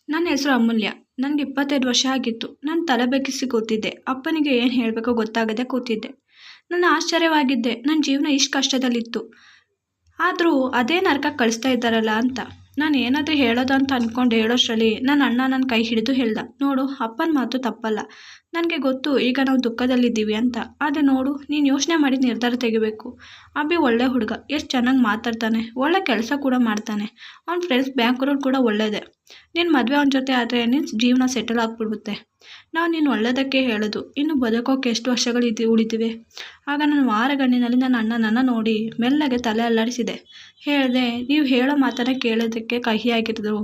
ನನ್ನ ಹೆಸರು ಅಮೂಲ್ಯ. ನನಗೆ 25 ವರ್ಷ ಆಗಿತ್ತು. ನಾನು ತಲೆ ಬಗ್ಗಿಸಿ ಕೂತಿದ್ದೆ. ಅಪ್ಪನಿಗೆ ಏನು ಹೇಳಬೇಕೋ ಗೊತ್ತಾಗದೆ ಕೂತಿದ್ದೆ. ನಾನು ಆಶ್ಚರ್ಯವಾಗಿದ್ದೆ. ನನ್ನ ಜೀವನ ಇಷ್ಟು ಕಷ್ಟದಲ್ಲಿತ್ತು. ಆದರೂ ಅದೇ ನರಕಕ್ಕೆ ಕಳಿಸ್ತಾ ಇದ್ದಾರಲ್ಲ ಅಂತ. ನಾನು ಏನಾದರೂ ಹೇಳೋದು ಅಂತ ಅಂದ್ಕೊಂಡು ಹೇಳೋಷ್ಟರಲ್ಲಿ ನನ್ನ ಅಣ್ಣ ನನ್ನ ಕೈ ಹಿಡಿದು ಹೇಳ್ದ, ನೋಡು ಅಪ್ಪನ ಮಾತು ತಪ್ಪಲ್ಲ. ನನಗೆ ಗೊತ್ತು ಈಗ ನಾವು ದುಃಖದಲ್ಲಿದ್ದೀವಿ ಅಂತ. ಆದರೆ ನೋಡು, ನೀನು ಯೋಚನೆ ಮಾಡಿ ನಿರ್ಧಾರ ತೆಗಿಬೇಕು. ಅಭಿ ಒಳ್ಳೆ ಹುಡುಗ, ಎಷ್ಟು ಚೆನ್ನಾಗಿ ಮಾತಾಡ್ತಾನೆ, ಒಳ್ಳೆ ಕೆಲಸ ಕೂಡ ಮಾಡ್ತಾನೆ. ಅವ್ನ ಫ್ರೆಂಡ್ಸ್ ಬ್ಯಾಂಕ್ರವ್ರು ಕೂಡ ಒಳ್ಳೆಯದೇ. ನಿನ್ನ ಮದುವೆ ಅವನ ಜೊತೆ ಆದರೆ ನಿನ್ನ ಜೀವನ ಸೆಟಲ್ ಆಗಿಬಿಡುತ್ತೆ. ನಾವು ನೀನು ಒಳ್ಳೆಯದಕ್ಕೆ ಹೇಳೋದು. ಇನ್ನು ಬದುಕೋಕೆ ಎಷ್ಟು ವರ್ಷಗಳು ಉಳಿದಿವೆ. ಆಗ ನನ್ನ ವಾರಗಣ್ಣಿನಲ್ಲಿ ನನ್ನ ಅಣ್ಣ ನೋಡಿ ಮೆಲ್ಲಗೆ ತಲೆ ಅಲ್ಲಾಡಿಸಿದೆ. ಹೇಳಿದೆ, ನೀವು ಹೇಳೋ ಮಾತನ್ನು ಕೇಳೋದಕ್ಕೆ ಕಹಿಯಾಗಿದ್ರು,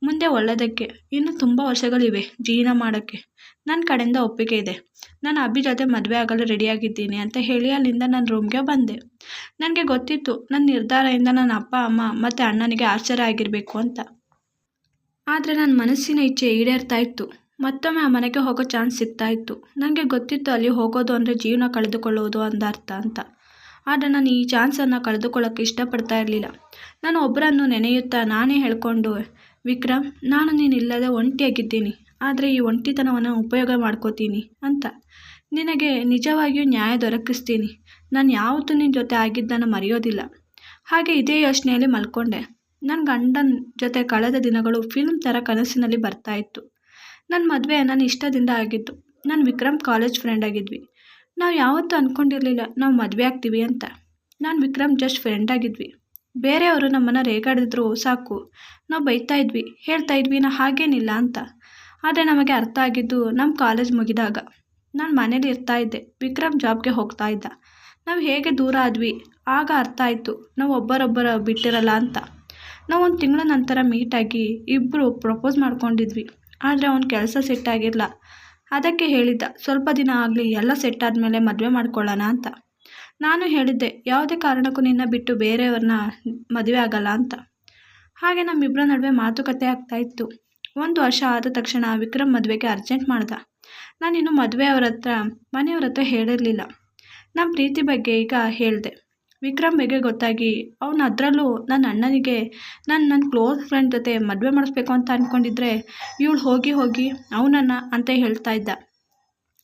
ಮುಂದೆ ಒಳ್ಳೆಯದಕ್ಕೆ ಇನ್ನೂ ತುಂಬ ವರ್ಷಗಳಿವೆ ಜೀವನ ಮಾಡೋಕ್ಕೆ. ನನ್ನ ಕಡೆಯಿಂದ ಒಪ್ಪಿಗೆ ಇದೆ. ನಾನು ಅಭಿ ಜೊತೆ ಮದುವೆ ಆಗಲು ರೆಡಿಯಾಗಿದ್ದೀನಿ ಅಂತ ಹೇಳಿ ಅಲ್ಲಿಂದ ನನ್ನ ರೂಮ್ಗೆ ಬಂದೆ. ನನಗೆ ಗೊತ್ತಿತ್ತು ನನ್ನ ನಿರ್ಧಾರದಿಂದ ನನ್ನ ಅಪ್ಪ ಅಮ್ಮ ಮತ್ತು ಅಣ್ಣನಿಗೆ ಆಶ್ಚರ್ಯ ಆಗಿರಬೇಕು ಅಂತ. ಆದರೆ ನನ್ನ ಮನಸ್ಸಿನ ಇಚ್ಛೆ ಈಡೇರ್ತಾ ಇತ್ತು. ಮತ್ತೊಮ್ಮೆ ಆ ಮನೆಗೆ ಹೋಗೋ ಚಾನ್ಸ್ ಸಿಗ್ತಾ ಇತ್ತು. ನನಗೆ ಗೊತ್ತಿತ್ತು ಅಲ್ಲಿ ಹೋಗೋದು ಅಂದರೆ ಜೀವನ ಕಳೆದುಕೊಳ್ಳೋದು ಅಂದರ್ಥ ಅಂತ. ಆದರೆ ನಾನು ಈ ಚಾನ್ಸನ್ನು ಕಳೆದುಕೊಳ್ಳೋಕ್ಕೆ ಇಷ್ಟಪಡ್ತಾ ಇರಲಿಲ್ಲ. ನಾನು ಒಬ್ಬರನ್ನು ನೆನೆಯುತ್ತಾ ನಾನೇ ಹೇಳ್ಕೊಂಡು, ವಿಕ್ರಮ್, ನಾನು ನೀನಿಲ್ಲದೆ ಒಂಟಿಯಾಗಿದ್ದೀನಿ. ಆದರೆ ಈ ಒಂಟಿತನವನ್ನು ಉಪಯೋಗ ಮಾಡ್ಕೋತೀನಿ ಅಂತ. ನಿನಗೆ ನಿಜವಾಗಿಯೂ ನ್ಯಾಯ ದೊರಕಿಸ್ತೀನಿ. ನಾನು ಯಾವತ್ತೂ ನಿನ್ನ ಜೊತೆ ಆಗಿದ್ದನ್ನು ಮರೆಯೋದಿಲ್ಲ. ಹಾಗೆ ಇದೇ ಯೋಚನೆಯಲ್ಲಿ ಮಲ್ಕೊಂಡೆ. ನನ್ನ ಗಂಡನ ಜೊತೆ ಕಳೆದ ದಿನಗಳು ಫಿಲ್ಮ್ ಥರ ಕನಸಿನಲ್ಲಿ ಬರ್ತಾ ಇತ್ತು. ನನ್ನ ಮದುವೆ ನನ್ನ ಇಷ್ಟದಿಂದ ಆಗಿತ್ತು. ನಾನು ವಿಕ್ರಮ್ ಕಾಲೇಜ್ ಫ್ರೆಂಡ್ ಆಗಿದ್ವಿ. ನಾವು ಯಾವತ್ತೂ ಅಂದ್ಕೊಂಡಿರಲಿಲ್ಲ ನಾವು ಮದುವೆ ಆಗ್ತೀವಿ ಅಂತ. ನಾನು ವಿಕ್ರಮ್ ಜಸ್ಟ್ ಫ್ರೆಂಡ್ ಆಗಿದ್ವಿ. ಬೇರೆಯವರು ನಮ್ಮನ್ನು ರೇಗಾಡಿದ್ರು ಸಾಕು, ನಾವು ಬೈತಾ ಇದ್ವಿ, ಹೇಳ್ತಾ ಇದ್ವಿ ನಾ ಹಾಗೇನಿಲ್ಲ ಅಂತ. ಆದರೆ ನಮಗೆ ಅರ್ಥ ಆಗಿದ್ದು ನಮ್ಮ ಕಾಲೇಜ್ ಮುಗಿದಾಗ. ನಾನು ಮನೇಲಿ ಇರ್ತಾ ಇದ್ದೆ, ವಿಕ್ರಮ್ ಜಾಬ್ಗೆ ಹೋಗ್ತಾ ಇದ್ದ. ನಾವು ಹೇಗೆ ದೂರ ಆದ್ವಿ ಆಗ ಅರ್ಥ ಆಯಿತು, ನಾವು ಒಬ್ಬರೊಬ್ಬರ ಬಿಟ್ಟಿರಲ್ಲ ಅಂತ. ನಾವು 1 ತಿಂಗಳ ನಂತರ ಮೀಟಾಗಿ ಇಬ್ಬರು ಪ್ರಪೋಸ್ ಮಾಡ್ಕೊಂಡಿದ್ವಿ. ಆದರೆ ಅವನ ಕೆಲಸ ಸೆಟ್ ಆಗಿರಲ್ಲ. ಅದಕ್ಕೆ ಹೇಳಿದ್ದ, ಸ್ವಲ್ಪ ದಿನ ಆಗಲಿ, ಎಲ್ಲ ಸೆಟ್ ಆದಮೇಲೆ ಮದುವೆ ಮಾಡ್ಕೊಳ್ಳೋಣ ಅಂತ. ನಾನು ಹೇಳಿದ್ದೆ, ಯಾವುದೇ ಕಾರಣಕ್ಕೂ ನಿನ್ನ ಬಿಟ್ಟು ಬೇರೆಯವ್ರನ್ನ ಮದುವೆ ಆಗಲ್ಲ ಅಂತ. ಹಾಗೆ ನಮ್ಮಿಬ್ಬರ ನಡುವೆ ಮಾತುಕತೆ ಆಗ್ತಾ ಇತ್ತು. 1 ವರ್ಷ ಆದ ತಕ್ಷಣ ವಿಕ್ರಮ್ ಮದುವೆಗೆ ಅರ್ಜೆಂಟ್ ಮಾಡ್ದ. ನಾನಿನ್ನು ಮನೆಯವ್ರ ಹತ್ರ ಹೇಳಿರಲಿಲ್ಲ. ನಮ್ಮ ಪ್ರೀತಿ ಬಗ್ಗೆ ಈಗ ಹೇಳಿದೆ. ವಿಕ್ರಮ್ ಬಗ್ಗೆ ಗೊತ್ತಾಗಿ ಅವನು ಅದರಲ್ಲೂ ನನ್ನ ಅಣ್ಣನಿಗೆ ನನ್ನ ಕ್ಲೋಸ್ ಫ್ರೆಂಡ್ ಜೊತೆ ಮದುವೆ ಮಾಡಿಸ್ಬೇಕು ಅಂತ ಅಂದ್ಕೊಂಡಿದ್ರೆ ಇವಳು ಹೋಗಿ ಅವನನ್ನು ಅಂತ ಹೇಳ್ತಾ ಇದ್ದ.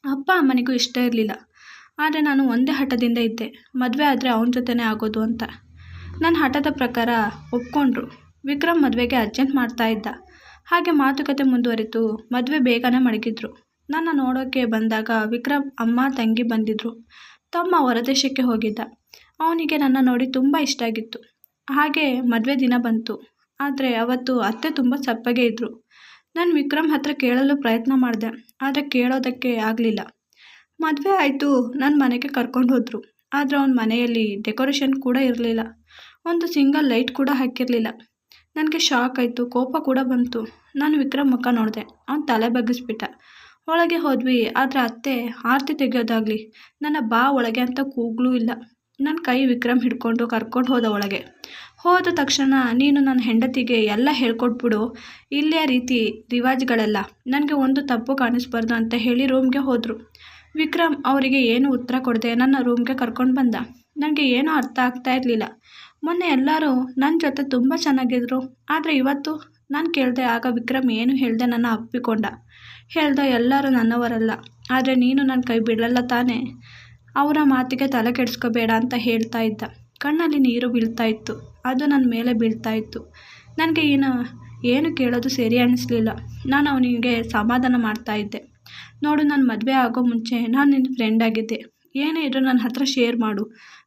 ಅಪ್ಪ ಅಮ್ಮನಿಗೂ ಇಷ್ಟ ಇರಲಿಲ್ಲ. ಆದರೆ ನಾನು ಒಂದೇ ಹಠದಿಂದ ಇದ್ದೆ, ಮದುವೆ ಆದರೆ ಅವನ ಜೊತೆನೇ ಆಗೋದು ಅಂತ. ನನ್ನ ಹಠದ ಪ್ರಕಾರ ಒಪ್ಕೊಂಡ್ರು. ವಿಕ್ರಮ್ ಮದುವೆಗೆ ಅರ್ಜೆಂಟ್ ಮಾಡ್ತಾ ಇದ್ದ. ಹಾಗೆ ಮಾತುಕತೆ ಮುಂದುವರಿತು. ಮದುವೆ ಬೇಗನೆ ಮಡಗಿದ್ರು. ನನ್ನ ನೋಡೋಕ್ಕೆ ಬಂದಾಗ ವಿಕ್ರಮ್ ಅಮ್ಮ ತಂಗಿ ಬಂದಿದ್ದರು. ತಮ್ಮ ಹೊರದೇಶಕ್ಕೆ ಹೋಗಿದ್ದ. ಅವನಿಗೆ ನನ್ನ ನೋಡಿ ತುಂಬ ಇಷ್ಟ ಆಗಿತ್ತು. ಹಾಗೆ ಮದುವೆ ದಿನ ಬಂತು. ಆದರೆ ಅವತ್ತು ಅತ್ತೆ ತುಂಬ ಸಪ್ಪಗೆ ಇದ್ದರು. ನಾನು ವಿಕ್ರಮ್ ಹತ್ರ ಕೇಳಲು ಪ್ರಯತ್ನ ಮಾಡಿದೆ, ಆದರೆ ಕೇಳೋದಕ್ಕೆ ಆಗಲಿಲ್ಲ. ಮದುವೆ ಆಯಿತು. ನನ್ನ ಮನೆಗೆ ಕರ್ಕೊಂಡು ಹೋದರು. ಆದರೆ ಅವನ ಮನೆಯಲ್ಲಿ ಡೆಕೋರೇಷನ್ ಕೂಡ ಇರಲಿಲ್ಲ. ಒಂದು ಸಿಂಗಲ್ ಲೈಟ್ ಕೂಡ ಹಾಕಿರಲಿಲ್ಲ. ನನಗೆ ಶಾಕ್ ಆಯಿತು, ಕೋಪ ಕೂಡ ಬಂತು. ನಾನು ವಿಕ್ರಮ್ ಮುಖ ನೋಡಿದೆ. ಅವನು ತಲೆ ಬಗ್ಗಿಸ್ಬಿಟ್ಟ. ಒಳಗೆ ಹೋದ್ವಿ. ಆದರೆ ಅತ್ತೆ ಆರತಿ ತೆಗೆಯೋದಾಗಲಿ, ನನ್ನ ಬಾ ಒಳಗೆ ಅಂತ ಕೂಗ್ಲೂ ಇಲ್ಲ. ನನ್ನ ಕೈ ವಿಕ್ರಮ್ ಹಿಡ್ಕೊಂಡು ಕರ್ಕೊಂಡು ಹೋದ ಒಳಗೆ. ಹೋದ ತಕ್ಷಣ, ನೀನು ನನ್ನ ಹೆಂಡತಿಗೆ ಎಲ್ಲ ಹೇಳ್ಕೊಟ್ಬಿಡು, ಇಲ್ಲೇ ರೀತಿ ರಿವಾಜ್ಗಳೆಲ್ಲ, ನನಗೆ ಒಂದು ತಪ್ಪು ಕಾಣಿಸ್ಬಾರ್ದು ಅಂತ ಹೇಳಿ ರೂಮ್ಗೆ ಹೋದರು. ವಿಕ್ರಮ್ ಅವರಿಗೆ ಏನು ಉತ್ತರ ಕೊಡದೆ ನನ್ನ ರೂಮ್ಗೆ ಕರ್ಕೊಂಡು ಬಂದ. ನನಗೆ ಏನೂ ಅರ್ಥ ಆಗ್ತಾ ಇರಲಿಲ್ಲ. ಮೊನ್ನೆ ಎಲ್ಲರೂ ನನ್ನ ಜೊತೆ ತುಂಬ ಚೆನ್ನಾಗಿದ್ರು, ಆದರೆ ಇವತ್ತು ನಾನು ಕೇಳಿದೆ. ಆಗ ವಿಕ್ರಮ್ ಏನು ಹೇಳ್ದೆ ನನ್ನ ಅಪ್ಪಿಕೊಂಡ. ಹೇಳ್ದ, ಎಲ್ಲರೂ ನನ್ನವರಲ್ಲ, ಆದರೆ ನೀನು ನನ್ನ ಕೈ ಬಿಡಲ್ಲ ತಾನೇ, ಅವರ ಮಾತಿಗೆ ತಲೆ ಕೆಡಿಸ್ಕೋಬೇಡ ಅಂತ ಹೇಳ್ತಾ ಇದ್ದ. ಕಣ್ಣಲ್ಲಿ ನೀರು ಬೀಳ್ತಾ ಇತ್ತು. ಅದು ನನ್ನ ಮೇಲೆ ಬೀಳ್ತಾ ಇತ್ತು. ನನಗೆ ಏನು ಕೇಳೋದು ಸರಿ ಅನ್ನಿಸ್ಲಿಲ್ಲ. ನಾನು ಅವನಿಗೆ ಸಮಾಧಾನ ಮಾಡ್ತಾ ಇದ್ದೆ. ನೋಡು, ನನ್ನ ಮದುವೆ ಆಗೋ ಮುಂಚೆ ನಾನು ನಿನ್ನ ಫ್ರೆಂಡ್ ಆಗಿದ್ದೆ. ಏನೇ ಇದ್ರೂ ನನ್ನ ಹತ್ರ ಶೇರ್ ಮಾಡು,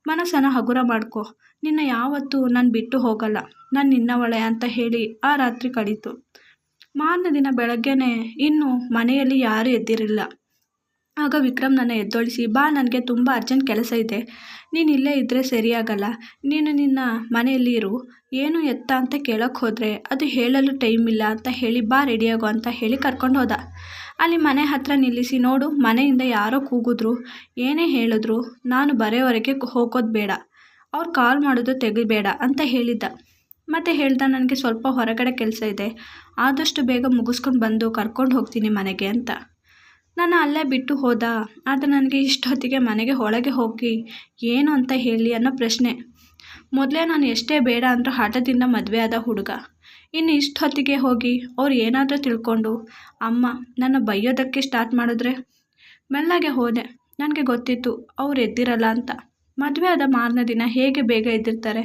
ಮನಸ್ಸನ್ನು ಹಗುರ ಮಾಡ್ಕೊ. ನಿನ್ನ ಯಾವತ್ತೂ ನಾನು ಬಿಟ್ಟು ಹೋಗಲ್ಲ, ನಾನು ನಿನ್ನವಳೆ ಅಂತ ಹೇಳಿ ಆ ರಾತ್ರಿ ಕಳೀತು. ಮಾರನೇ ದಿನ ಬೆಳಗ್ಗೆನೇ ಇನ್ನೂ ಮನೆಯಲ್ಲಿ ಯಾರೂ ಎದ್ದಿರಲಿಲ್ಲ. ಆಗ ವಿಕ್ರಮ್ ನನ್ನ ಎದ್ದೊಳಿಸಿ, ಬಾ, ನನಗೆ ತುಂಬ ಅರ್ಜೆಂಟ್ ಕೆಲಸ ಇದೆ, ನೀನು ಇಲ್ಲೇ ಇದ್ದರೆ ಸರಿಯಾಗಲ್ಲ, ನೀನು ನಿನ್ನ ಮನೆಯಲ್ಲಿ ಇರು. ಏನು ಎತ್ತ ಅಂತ ಕೇಳೋಕ್ಕೆ ಹೋದರೆ ಅದು ಹೇಳಲು ಟೈಮ್ ಇಲ್ಲ ಅಂತ ಹೇಳಿ, ಬಾ ರೆಡಿಯಾಗೋ ಅಂತ ಹೇಳಿ ಕರ್ಕೊಂಡು ಹೋದ. ಅಲ್ಲಿ ಮನೆ ಹತ್ರ ನಿಲ್ಲಿಸಿ, ನೋಡು, ಮನೆಯಿಂದ ಯಾರೋ ಕೂಗಿದ್ರು, ಏನೇ ಹೇಳಿದ್ರು ನಾನು ಬರೋವರೆಗೆ ಹೋಗೋದು ಬೇಡ, ಅವ್ರು ಕಾಲ್ ಮಾಡೋದು ತೆಗಿಬೇಡ ಅಂತ ಹೇಳಿದ್ದ. ಮತ್ತು ಹೇಳ್ದ, ನನಗೆ ಸ್ವಲ್ಪ ಹೊರಗಡೆ ಕೆಲಸ ಇದೆ, ಆದಷ್ಟು ಬೇಗ ಮುಗಿಸ್ಕೊಂಡು ಬಂದು ಕರ್ಕೊಂಡು ಹೋಗ್ತೀನಿ ಮನೆಗೆ ಅಂತ. ನನ್ನ ಅಲ್ಲೇ ಬಿಟ್ಟು ಹೋದ. ಆದರೆ ನನಗೆ ಇಷ್ಟೊತ್ತಿಗೆ ಮನೆಗೆ ಒಳಗೆ ಹೋಗಿ ಏನು ಅಂತ ಹೇಳಿ ಅನ್ನೋ ಪ್ರಶ್ನೆ. ಮೊದಲೇ ನಾನು ಎಷ್ಟೇ ಬೇಡ ಅಂದರೂ ಹಠದಿಂದ ಮದುವೆ ಆದ ಹುಡುಗ. ಇನ್ನು ಇಷ್ಟು ಹೊತ್ತಿಗೆ ಹೋಗಿ ಅವ್ರು ಏನಾದರೂ ತಿಳ್ಕೊಂಡು ಅಮ್ಮ ನನ್ನ ಬೈಯೋದಕ್ಕೆ ಸ್ಟಾರ್ಟ್ ಮಾಡಿದ್ರೆ ಮೆಲ್ಲಗೆ ಹೋದೆ. ನನಗೆ ಗೊತ್ತಿತ್ತು ಅವ್ರು ಎದ್ದಿರಲ್ಲ ಅಂತ. ಮದುವೆ ಆದ ಮಾರನೇ ದಿನ ಹೇಗೆ ಬೇಗ ಎದ್ದಿರ್ತಾರೆ,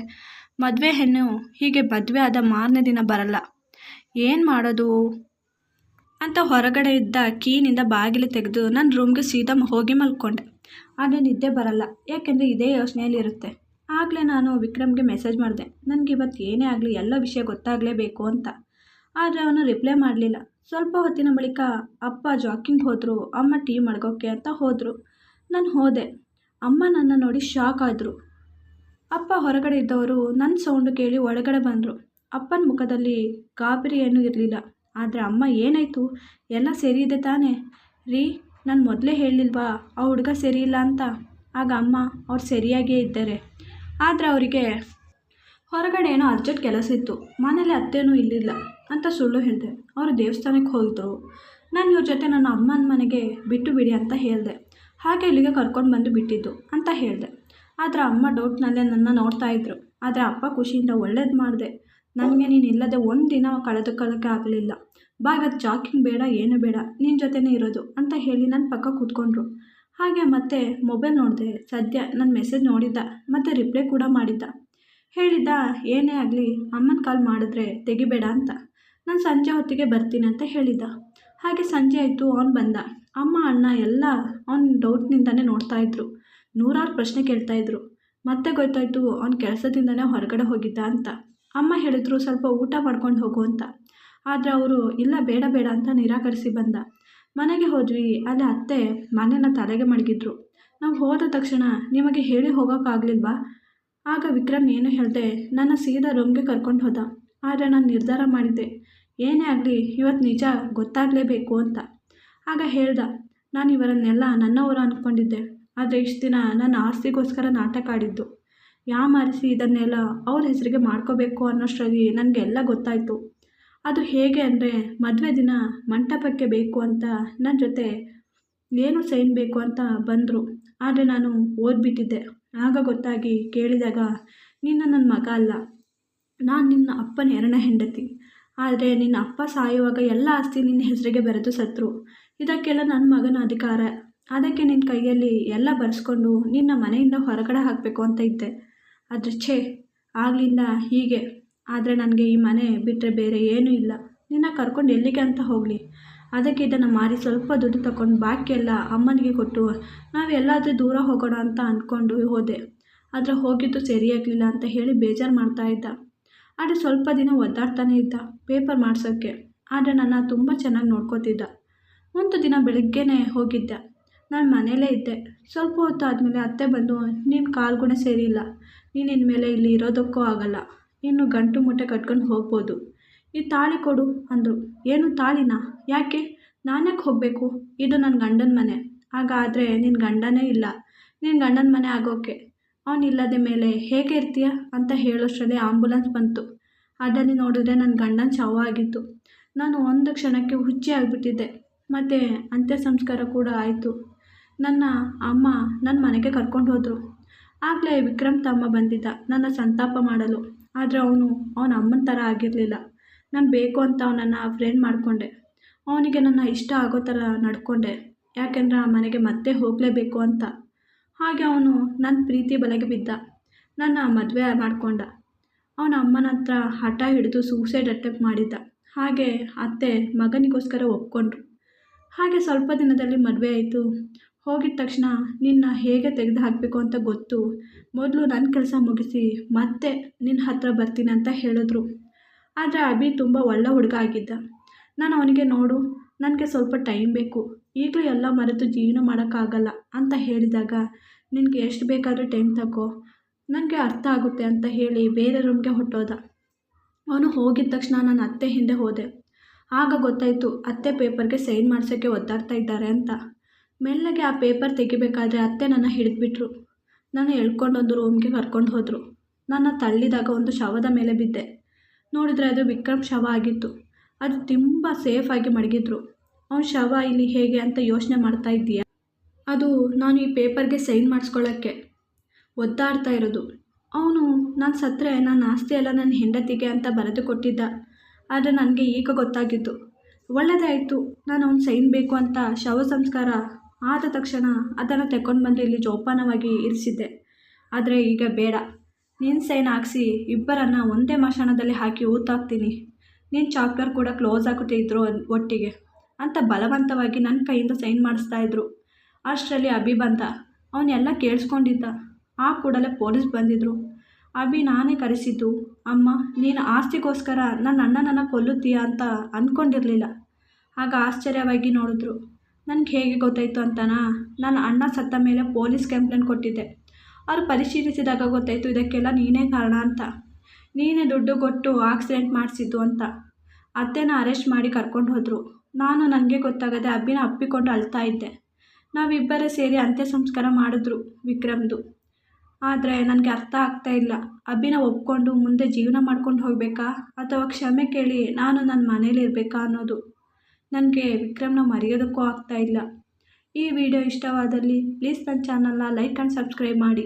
ಮದುವೆ ಹೆಣ್ಣು ಹೀಗೆ ಮದುವೆ ಆದ ಮಾರನೇ ದಿನ ಬರಲ್ಲ. ಏನು ಮಾಡೋದು ಅಂತ ಹೊರಗಡೆ ಇದ್ದ ಕೀನಿಂದ ಬಾಗಿಲು ತೆಗೆದು ನನ್ನ ರೂಮ್ಗೆ ಸೀದಾ ಹೋಗಿ ಮಲ್ಕೊಂಡೆ. ಆದರೆ ನಿದ್ದೆ ಬರಲ್ಲ, ಯಾಕೆಂದರೆ ಇದೇ ಯೋಚನೆಯಲ್ಲಿರುತ್ತೆ. ಆಗಲೇ ನಾನು ವಿಕ್ರಮ್ಗೆ ಮೆಸೇಜ್ ಮಾಡಿದೆ, ನನಗೆ ಇವತ್ತು ಏನೇ ಆಗಲಿ ಎಲ್ಲ ವಿಷಯ ಗೊತ್ತಾಗಲೇಬೇಕು ಅಂತ. ಆದರೆ ಅವನು ರಿಪ್ಲೈ ಮಾಡಲಿಲ್ಲ. ಸ್ವಲ್ಪ ಹೊತ್ತಿನ ಬಳಿಕ ಅಪ್ಪ ಜಾಕಿಂಗ್ ಹೋದರು, ಅಮ್ಮ ಟೀ ಮಡ್ಗೋಕ್ಕೆ ಅಂತ ಹೋದರು. ನಾನು ಹೋದೆ. ಅಮ್ಮ ನನ್ನ ನೋಡಿ ಶಾಕ್ ಆದರು. ಅಪ್ಪ ಹೊರಗಡೆ ಇದ್ದವರು ನನ್ನ ಸೌಂಡು ಕೇಳಿ ಒಳಗಡೆ ಬಂದರು. ಅಪ್ಪನ ಮುಖದಲ್ಲಿ ಗಾಬರಿ ಏನೂ ಇರಲಿಲ್ಲ. ಆದರೆ ಅಮ್ಮ ಏನಾಯಿತು, ಎಲ್ಲ ಸರಿ ಇದೆ ತಾನೇ ರೀ, ನಾನು ಮೊದಲೇ ಹೇಳಿಲ್ವಾ ಆ ಹುಡುಗ ಸರಿ ಇಲ್ಲ ಅಂತ. ಆಗ ಅಮ್ಮ ಅವ್ರು ಸರಿಯಾಗಿಯೇ ಇದ್ದಾರೆ, ಆದರೆ ಅವರಿಗೆ ಹೊರಗಡೆ ಏನೋ ಅರ್ಜೆಂಟ್ ಕೆಲಸ ಇತ್ತು, ಮನೇಲಿ ಅತ್ತೇನೂ ಇಲ್ಲಿಲ್ಲ ಅಂತ ಸುಳ್ಳು ಹೇಳಿದೆ. ಅವರು ದೇವಸ್ಥಾನಕ್ಕೆ ಹೋಗಿದ್ರು. ನಾನು ಇವ್ರ ಜೊತೆ ನನ್ನ ಅಮ್ಮನ ಮನೆಗೆ ಬಿಟ್ಟು ಬಿಡಿ ಅಂತ ಹೇಳಿದೆ. ಹಾಗೆ ಇಲ್ಲಿಗೆ ಕರ್ಕೊಂಡು ಬಂದು ಬಿಟ್ಟಿದ್ದು ಅಂತ ಹೇಳಿದೆ. ಆದರೆ ಅಮ್ಮ ಡೌಟ್ನಲ್ಲೇ ನನ್ನ ನೋಡ್ತಾ ಇದ್ರು. ಆದರೆ ಅಪ್ಪ ಖುಷಿಯಿಂದ ಒಳ್ಳೇದು ಮಾಡಿದೆ, ನನಗೆ ನೀನು ಇಲ್ಲದೆ ಒಂದು ದಿನ ಕಳೆದುಕೊಳ್ಳೋಕ್ಕೆ ಆಗಲಿಲ್ಲ, ಬಾ ಇವತ್ತು ಜಾಕಿಂಗ್ ಬೇಡ ಏನು ಬೇಡ, ನಿನ್ನ ಜೊತೆನೇ ಇರೋದು ಅಂತ ಹೇಳಿ ನನ್ನ ಪಕ್ಕ ಕೂತ್ಕೊಂಡ್ರು. ಹಾಗೆ ಮತ್ತೆ ಮೊಬೈಲ್ ನೋಡಿದೆ. ಸದ್ಯ ನನ್ನ ಮೆಸೇಜ್ ನೋಡಿದ್ದ ಮತ್ತು ರಿಪ್ಲೈ ಕೂಡ ಮಾಡಿದ್ದ. ಹೇಳಿದ್ದ ಏನೇ ಆಗಲಿ ಅಮ್ಮನ ಕಾಲ್ ಮಾಡಿದ್ರೆ ತೆಗಿಬೇಡ ಅಂತ. ನಾನು ಸಂಜೆ ಹೊತ್ತಿಗೆ ಬರ್ತೀನಿ ಅಂತ ಹೇಳಿದ್ದ. ಹಾಗೆ ಸಂಜೆ ಆಯಿತು, ಅವನು ಬಂದ. ಅಮ್ಮ ಅಣ್ಣ ಎಲ್ಲ ಅವನ ಡೌಟ್ನಿಂದನೇ ನೋಡ್ತಾಯಿದ್ರು, ನೂರಾರು ಪ್ರಶ್ನೆ ಕೇಳ್ತಾಯಿದ್ರು. ಮತ್ತೆ ಗೊತ್ತಾಯಿತು ಅವ್ನ ಕೆಲಸದಿಂದನೇ ಹೊರಗಡೆ ಹೋಗಿದ್ದ ಅಂತ. ಅಮ್ಮ ಹೇಳಿದ್ರು ಸ್ವಲ್ಪ ಊಟ ಮಾಡ್ಕೊಂಡು ಹೋಗು ಅಂತ. ಆದರೆ ಅವರು ಇಲ್ಲ ಬೇಡ ಬೇಡ ಅಂತ ನಿರಾಕರಿಸಿ ಬಂದ. ಮನೆಗೆ ಹೋದ್ವಿ. ಅಲ್ಲಿ ಅತ್ತೆ ಮನೆನ ತಲೆಗೆ ಮಡಗಿದ್ರು. ನಾವು ಹೋದ ತಕ್ಷಣ ನಿಮಗೆ ಹೇಳಿ ಹೋಗೋಕ್ಕಾಗಲಿಲ್ವಾ? ಆಗ ವಿಕ್ರಮ್ ಏನು ಹೇಳಿದೆ, ನನ್ನ ಸೀದಾ ರೂಮ್ಗೆ ಕರ್ಕೊಂಡು ಹೋದ. ಆದರೆ ನಾನು ನಿರ್ಧಾರ ಮಾಡಿದ್ದೆ, ಏನೇ ಆಗಲಿ ಇವತ್ತು ನಿಜ ಗೊತ್ತಾಗಲೇಬೇಕು ಅಂತ. ಆಗ ಹೇಳ್ದ, ನಾನು ಇವರನ್ನೆಲ್ಲ ನನ್ನವರು ಅಂದ್ಕೊಂಡಿದ್ದೆ, ಆದರೆ ಇಷ್ಟು ದಿನ ನನ್ನ ಆಸ್ತಿಗೋಸ್ಕರ ನಾಟಕ ಆಡಿದ್ದು. ಯಾಮಾರಿಸಿ ಇದನ್ನೆಲ್ಲ ಅವ್ರ ಹೆಸರಿಗೆ ಮಾಡ್ಕೋಬೇಕು ಅನ್ನೋಷ್ಟರಲ್ಲಿ ನನಗೆಲ್ಲ ಗೊತ್ತಾಯಿತು. ಅದು ಹೇಗೆ ಅಂದರೆ ಮದುವೆ ದಿನ ಮಂಟಪಕ್ಕೆ ಬೇಕು ಅಂತ ನನ್ನ ಜೊತೆ ಏನು ಸೈನ್ ಬೇಕು ಅಂತ ಬಂದರು. ಆದರೆ ನಾನು ಓದ್ಬಿಟ್ಟಿದ್ದೆ. ಆಗ ಗೊತ್ತಾಗಿ ಕೇಳಿದಾಗ ನಿನ್ನ ನನ್ನ ಮಗ ಅಲ್ಲ, ನಾನು ನಿನ್ನ ಅಪ್ಪನ ಎರಡನೇ ಹೆಂಡತಿ. ಆದರೆ ನಿನ್ನ ಅಪ್ಪ ಸಾಯುವಾಗ ಎಲ್ಲ ಆಸ್ತಿ ನಿನ್ನ ಹೆಸರಿಗೆ ಬರೆದು ಸತ್ರು. ಇದಕ್ಕೆಲ್ಲ ನನ್ನ ಮಗನ ಅಧಿಕಾರ. ಅದಕ್ಕೆ ನಿನ್ನ ಕೈಯಲ್ಲಿ ಎಲ್ಲ ಬರೆಸ್ಕೊಂಡು ನಿನ್ನ ಮನೆಯಿಂದ ಹೊರಗಡೆ ಹಾಕಬೇಕು ಅಂತ ಇದ್ದೆ. ಆದರೆ ಛೇ, ಆಗಲಿಂದ ಹೀಗೆ. ಆದರೆ ನನಗೆ ಈ ಮನೆ ಬಿಟ್ಟರೆ ಬೇರೆ ಏನೂ ಇಲ್ಲ. ನಿನ್ನ ಕರ್ಕೊಂಡು ಎಲ್ಲಿಗೆ ಅಂತ ಹೋಗಲಿ. ಅದಕ್ಕೆ ಇದನ್ನು ಮಾರಿ ಸ್ವಲ್ಪ ದುಡ್ಡು ತಗೊಂಡು ಬಾಕಿ ಎಲ್ಲ ಅಮ್ಮನಿಗೆ ಕೊಟ್ಟು ನಾವು ಎಲ್ಲಾದರೂ ದೂರ ಹೋಗೋಣ ಅಂತ ಅಂದ್ಕೊಂಡು ಹೋದೆ. ಆದರೆ ಹೋಗಿದ್ದು ಸರಿಯಾಗಲಿಲ್ಲ ಅಂತ ಹೇಳಿ ಬೇಜಾರು ಮಾಡ್ತಾಯಿದ್ದ. ಆದರೆ ಸ್ವಲ್ಪ ದಿನ ಒದ್ದಾಡ್ತಾನೇ ಇದ್ದ ಪೇಪರ್ ಮಾಡಿಸೋಕ್ಕೆ. ಆದರೆ ನನ್ನ ತುಂಬ ಚೆನ್ನಾಗಿ ನೋಡ್ಕೋತಿದ್ದ. ಒಂದು ದಿನ ಬೆಳಗ್ಗೆನೇ ಹೋಗಿದ್ದೆ. ನಾನು ಮನೆಯಲ್ಲೇ ಇದ್ದೆ. ಸ್ವಲ್ಪ ಹೊತ್ತು ಆದಮೇಲೆ ಅತ್ತೆ ಬಂದು, ನೀನು ಕಾಲ್ಗುಣ ಸೇರಿಲ್ಲ, ನೀನು ಇನ್ಮೇಲೆ ಇಲ್ಲಿ ಇರೋದಕ್ಕೂ ಆಗಲ್ಲ, ಇನ್ನು ಗಂಟು ಮುಟ್ಟೆ ಕಟ್ಕೊಂಡು ಹೋಗ್ಬೋದು, ಈ ತಾಳಿ ಕೊಡು ಅಂದರು. ಏನು ತಾಳಿನಾ? ಯಾಕೆ? ನಾನ್ಯಾಕೆ ಹೋಗಬೇಕು? ಇದು ನನ್ನ ಗಂಡನ ಮನೆ. ಹಾಗಾದರೆ ನಿನ್ನ ಗಂಡನೇ ಇಲ್ಲ, ನಿನ್ನ ಗಂಡನ ಮನೆ ಆಗೋಕ್ಕೆ. ಅವನಿಲ್ಲದ ಮೇಲೆ ಹೇಗೆ ಇರ್ತೀಯ ಅಂತ ಹೇಳೋಷ್ಟರಲ್ಲಿ ಆಂಬುಲೆನ್ಸ್ ಬಂತು. ಅದನ್ನು ನೋಡಿದ್ರೆ ನನ್ನ ಗಂಡನ ಶವ ಆಗಿತ್ತು. ನಾನು ಒಂದು ಕ್ಷಣಕ್ಕೆ ಹುಚ್ಚಿ ಆಗಿಬಿಟ್ಟಿದ್ದೆ. ಮತ್ತು ಅಂತ್ಯ ಸಂಸ್ಕಾರ ಕೂಡ ಆಯಿತು. ನನ್ನ ಅಮ್ಮ ನನ್ನ ಮನೆಗೆ ಕರ್ಕೊಂಡು ಹೋದರು. ಆಗಲೇ ವಿಕ್ರಮ್ ತಮ್ಮ ಬಂದಿದ್ದ ನನ್ನ ಸಂತಾಪ ಮಾಡಲು. ಆದರೆ ಅವನ ಅಮ್ಮನ ಥರ ಆಗಿರಲಿಲ್ಲ. ನಾನು ಬೇಕು ಅಂತ ಅವನನ್ನು ಫ್ರೆಂಡ್ ಮಾಡಿಕೊಂಡೆ. ಅವನಿಗೆ ನನ್ನ ಇಷ್ಟ ಆಗೋ ಥರ ನಡ್ಕೊಂಡೆ, ಯಾಕೆಂದರೆ ಆ ಮನೆಗೆ ಮತ್ತೆ ಹೋಗಲೇಬೇಕು ಅಂತ. ಹಾಗೆ ಅವನು ನನ್ನ ಪ್ರೀತಿ ಬಲೆಗೆ ಬಿದ್ದ. ನನ್ನ ಮದುವೆ ಮಾಡಿಕೊಂಡ. ಅವನ ಅಮ್ಮನ ಹತ್ರ ಹಠ ಹಿಡಿದು ಸೂಸೈಡ್ ಅಟೆಂಪ್ಟ್ ಮಾಡಿದ್ದ. ಹಾಗೆ ಅತ್ತೆ ಮಗನಿಗೋಸ್ಕರ ಒಪ್ಕೊಂಡ್ರು. ಹಾಗೆ ಸ್ವಲ್ಪ ದಿನದಲ್ಲಿ ಮದುವೆ ಆಯಿತು. ಹೋಗಿದ ತಕ್ಷಣ ನಿನ್ನ ಹೇಗೆ ತೆಗೆದು ಹಾಕಬೇಕು ಅಂತ ಗೊತ್ತು, ಮೊದಲು ನನ್ನ ಕೆಲಸ ಮುಗಿಸಿ ಮತ್ತೆ ನಿನ್ನ ಹತ್ರ ಬರ್ತೀನಿ ಅಂತ ಹೇಳಿದ್ರು. ಆದರೆ ಅಭಿ ತುಂಬ ಒಳ್ಳೆ ಹುಡುಗ ಆಗಿದ್ದ. ನಾನು ಅವನಿಗೆ ನೋಡು, ನನಗೆ ಸ್ವಲ್ಪ ಟೈಮ್ ಬೇಕು, ಈಗಲೂ ಎಲ್ಲ ಮರೆತು ಜೀವನ ಮಾಡೋಕ್ಕಾಗಲ್ಲ ಅಂತ ಹೇಳಿದಾಗ, ನಿನಗೆ ಎಷ್ಟು ಬೇಕಾದರೂ ಟೈಮ್ ತಗೋ, ನನಗೆ ಅರ್ಥ ಆಗುತ್ತೆ ಅಂತ ಹೇಳಿ ಬೇರೆ ರೂಮ್ಗೆ ಹೊಟ್ಟೋದ. ಅವನು ಹೋಗಿದ ತಕ್ಷಣ ನಾನು ಅತ್ತೆ ಹಿಂದೆ ಹೋದೆ. ಆಗ ಗೊತ್ತಾಯಿತು ಅತ್ತೆ ಪೇಪರ್ಗೆ ಸೈನ್ ಮಾಡಿಸೋಕ್ಕೆ ಒದ್ದಾಡ್ತಾ ಇದ್ದಾರೆ ಅಂತ. ಮೆಲ್ಲಗೆ ಆ ಪೇಪರ್ ತೆಗಿಬೇಕಾದ್ರೆ ಅತ್ತೆ ನನ್ನ ಹಿಡಿದ್ಬಿಟ್ರು. ನಾನು ಎಳ್ಕೊಂಡೊಂದು ರೂಮ್ಗೆ ಕರ್ಕೊಂಡು ಹೋದರು. ನನ್ನ ತಳ್ಳಿದಾಗ ಒಂದು ಶವದ ಮೇಲೆ ಬಿದ್ದೆ. ನೋಡಿದರೆ ಅದು ವಿಕ್ರಮ್ ಶವ ಆಗಿತ್ತು. ಅದು ತುಂಬ ಸೇಫಾಗಿ ಮಡಗಿದ್ರು. ಅವನ ಶವ ಇಲ್ಲಿ ಹೇಗೆ ಅಂತ ಯೋಚನೆ ಮಾಡ್ತಾ ಇದ್ದೀಯಾ? ಅದು ನಾನು ಈ ಪೇಪರ್ಗೆ ಸೈನ್ ಮಾಡಿಸ್ಕೊಳ್ಳೋಕ್ಕೆ ಒದ್ದಾಡ್ತಾ ಇರೋದು. ಅವನು ನಾನು ಸತ್ತರೆ ನನ್ನ ಆಸ್ತಿ ಎಲ್ಲ ನನ್ನ ಹೆಂಡತಿಗೆ ಅಂತ ಬರೆದು ಕೊಟ್ಟಿದ್ದ. ಆದರೆ ನನಗೆ ಈಗ ಗೊತ್ತಾಗಿದ್ದು ಒಳ್ಳೆಯದೇ ಆಯಿತು. ನಾನು ಅವ್ನು ಸೈನ್ ಬೇಕು ಅಂತ ಶವ ಸಂಸ್ಕಾರ ಆದ ತಕ್ಷಣ ಅದನ್ನು ತೆಕ್ಕೊಂಡು ಬಂದು ಇಲ್ಲಿ ಜೋಪಾನವಾಗಿ ಇರಿಸಿದ್ದೆ. ಆದರೆ ಈಗ ಬೇಡ, ನೀನು ಸೈನ್ ಹಾಕ್ಸಿ ಇಬ್ಬರನ್ನು ಒಂದೇ ಮಶಾಣದಲ್ಲಿ ಹಾಕಿ ಊತಾಕ್ತೀನಿ, ನೀನು ಚಾಪ್ಟರ್ ಕೂಡ ಕ್ಲೋಸ್ ಆಗುತ್ತಿದ್ರು ಒಟ್ಟಿಗೆ ಅಂತ ಬಲವಂತವಾಗಿ ನನ್ನ ಕೈಯಿಂದ ಸೈನ್ ಮಾಡಿಸ್ತಾಯಿದ್ರು. ಅಷ್ಟರಲ್ಲಿ ಅಭಿ ಬಂದ. ಅವನ್ನೆಲ್ಲ ಕೇಳಿಸ್ಕೊಂಡಿದ್ದ. ಆ ಕೂಡಲೇ ಪೊಲೀಸ್ ಬಂದಿದ್ದರು. ಅಭಿ ನಾನೇ ಕರೆಸಿದ್ದು. ಅಮ್ಮ, ನೀನು ಆಸ್ತಿಗೋಸ್ಕರ ನನ್ನ ಅಣ್ಣನನ್ನು ಕೊಲ್ಲುತ್ತೀಯಾ ಅಂತ ಅಂದ್ಕೊಂಡಿರಲಿಲ್ಲ. ಆಗ ಆಶ್ಚರ್ಯವಾಗಿ ನೋಡಿದ್ರು. ನನಗೆ ಹೇಗೆ ಗೊತ್ತಾಯಿತು ಅಂತನಾ, ನನ್ನ ಅಣ್ಣ ಸತ್ತ ಮೇಲೆ ಪೊಲೀಸ್ ಕಂಪ್ಲೇಂಟ್ ಕೊಟ್ಟಿದ್ದೆ. ಅವರು ಪರಿಶೀಲಿಸಿದಾಗ ಗೊತ್ತಾಯಿತು ಇದಕ್ಕೆಲ್ಲ ನೀನೇ ಕಾರಣ ಅಂತ. ನೀನೇ ದುಡ್ಡು ಕೊಟ್ಟು ಆಕ್ಸಿಡೆಂಟ್ ಮಾಡಿಸಿದ್ದು ಅಂತ. ಅತ್ತೆನ ಅರೆಸ್ಟ್ ಮಾಡಿ ಕರ್ಕೊಂಡು ಹೋದರು. ನಾನು ನನಗೆ ಗೊತ್ತಾಗದೆ ಅಬ್ಬಿನ ಅಪ್ಪಿಕೊಂಡು ಅಳ್ತಾ ಇದ್ದೆ. ನಾವಿಬ್ಬರೇ ಸೇರಿ ಅಂತ್ಯ ಸಂಸ್ಕಾರ ಮಾಡಿದ್ರು ವಿಕ್ರಮ್ದು. ಆದರೆ ನನಗೆ ಅರ್ಥ ಆಗ್ತಾ ಇಲ್ಲ, ಅಬ್ಬಿನ ಒಪ್ಕೊಂಡು ಮುಂದೆ ಜೀವನ ಮಾಡ್ಕೊಂಡು ಹೋಗಬೇಕಾ ಅಥವಾ ಕ್ಷಮೆ ಕೇಳಿ ನಾನು ನನ್ನ ಮನೇಲಿರಬೇಕಾ ಅನ್ನೋದು. ನನಗೆ ವಿಕ್ರಮ್ನ ಮರೆಯೋದಕ್ಕೂ ಆಗ್ತಾ ಇಲ್ಲ. ಈ ವಿಡಿಯೋ ಇಷ್ಟವಾದಲ್ಲಿ ಪ್ಲೀಸ್ ನನ್ನ ಚಾನಲ್ನ ಲೈಕ್ ಆ್ಯಂಡ್ ಸಬ್ಸ್ಕ್ರೈಬ್ ಮಾಡಿ.